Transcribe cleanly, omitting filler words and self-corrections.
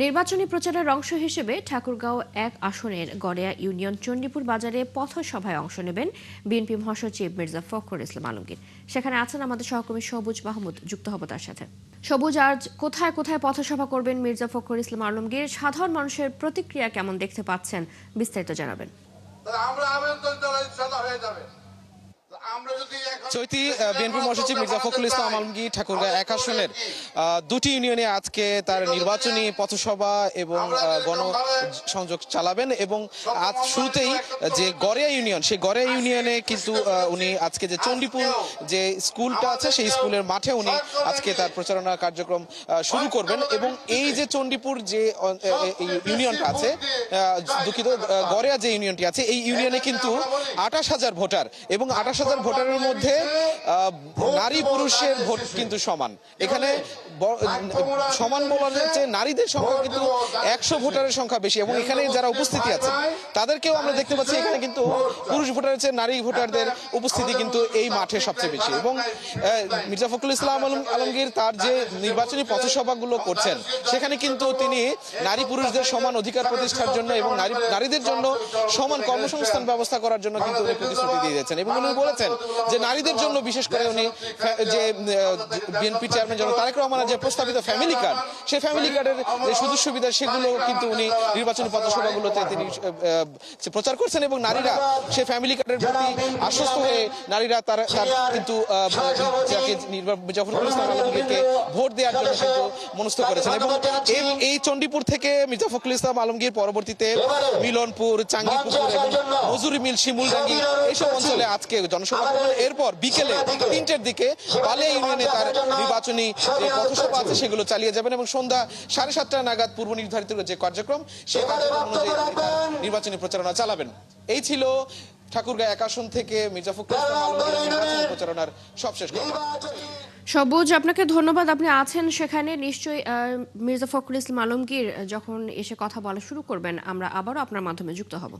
নির্বাচনী প্রচারের অংশ হিসেবে ঠাকুরগাঁও ১ আসনের গড়িয়া ইউনিয়ন চণ্ডীপুর বাজারে পথসভায় অংশ নেবেন বিএনপি মহাসচিব মির্জা ফখরুল ইসলাম আলমগীর। সেখানে আছেন আমাদের সহকর্মী সবুজ মাহমুদ, যুক্ত হব তার সাথে। সবুজ, আজ কোথায় কোথায় পথসভা করবেন মির্জা ফখরুল ইসলাম আলমগীর? সাধারণ মানুষের প্রতিক্রিয়া কেমন দেখতে পাচ্ছেন, বিস্তারিত জানাবেন। চৈতি, বিএনপি মহাসচিব মির্জা ফখরুল ইসলাম আলমগীর ঠাকুরগাঁও ১ আসনের দুটি ইউনিয়নে আজকে তার নির্বাচনী পথসভা এবং গণসংযোগ চালাবেন। এবং আজ শুরুতেই যে গড়িয়া ইউনিয়ন, সেই গড়িয়া ইউনিয়নে কিন্তু উনি আজকে যে চণ্ডীপুর যে স্কুলটা আছে সেই স্কুলের মাঠে উনি আজকে তার প্রচারণা কার্যক্রম শুরু করবেন। এবং এই যে চণ্ডীপুর যে ইউনিয়নটা আছে, দুঃখিত, গড়িয়া যে ইউনিয়নটি আছে, এই ইউনিয়নে কিন্তু ২৮,০০০ ভোটার, এবং ২৮,০০০ ভোটারের মধ্যে নারী পুরুষের ভোট কিন্তু সমান। এখানে সমান বলার হচ্ছে নারীদের সংখ্যা কিন্তু ১০০ ভোটারের সংখ্যা বেশি, এবং এখানে যারা উপস্থিতি আছে তাদেরকেও আমরা দেখতে পাচ্ছি এখানে কিন্তু পুরুষ ভোটারের চেয়ে নারী ভোটারদের উপস্থিতি কিন্তু এই মাঠে সবচেয়ে বেশি। এবং মির্জা ফখরুল ইসলাম আলমগীর তার যে নির্বাচনী পথসভাগুলো করছেন সেখানে কিন্তু তিনি নারী পুরুষদের সমান অধিকার প্রতিষ্ঠার জন্য এবং নারীদের জন্য সমান কর্মসংস্থান ব্যবস্থা করার জন্য কিন্তু উনি প্রতিশ্রুতি দিয়ে দিয়েছেন। এবং উনি বলেছেন যে নারীদের জন্য বিশেষ করে উনি যে বিএনপি চেয়ারম্যান জনাব তারেক রহমানের যে প্রস্তাবিত ফ্যামিলি কার্ড, সেই ফ্যামিলি কার্ডের যে সুযোগ সুবিধা সেগুলো কিন্তু উনি নির্বাচনী পথসভাগুলোতে তিনি প্রচার করছেন। এবং নারীরা সেই ফ্যামিলি কার্ডের প্রতি আশ্বস্ত হয়ে নারীরা তার কিন্তু মির্জা ফখরুল ইসলাম আলমগীরকে ভোট দেওয়ার জন্য কিন্তু মনস্থ করেছেন। এবং এই চণ্ডীপুর থেকে মির্জা ফখরুল ইসলাম আলমগীর পরবর্তীতে মিলনপুর, চাঙ্গিপুকুর এবং মজুরি মিল, শিমুলডাঙ্গি এইসব অঞ্চলে আজকে জনসভা করবেন। এরপর বিকেলে ৩টের দিকে বালিয়া ইউনিয়নে তার নির্বাচনী পথসভা আছে সেগুলো চালিয়ে যাবেন, এবং সন্ধ্যা ৭:৩০ নাগাদ পূর্ব নির্ধারিত যে কার্যক্রম, সেই কার্যক্রম অনুযায়ী নির্বাচনী প্রচারণা চালাবেন। এই ছিল ঠাকুরগাঁও ১ আসন থেকে মির্জা ফখরুল ইসলাম আলমগীরের নির্বাচনী প্রচারণার সবশেষ কথা। সবুজ, আপনাকে ধন্যবাদ। আপনি আছেন সেখানে, নিশ্চয়ই মির্জা ফখরুল ইসলাম আলমগীর যখন এসে কথা বলা শুরু করবেন আমরা আবারও আপনার মাধ্যমে যুক্ত হব।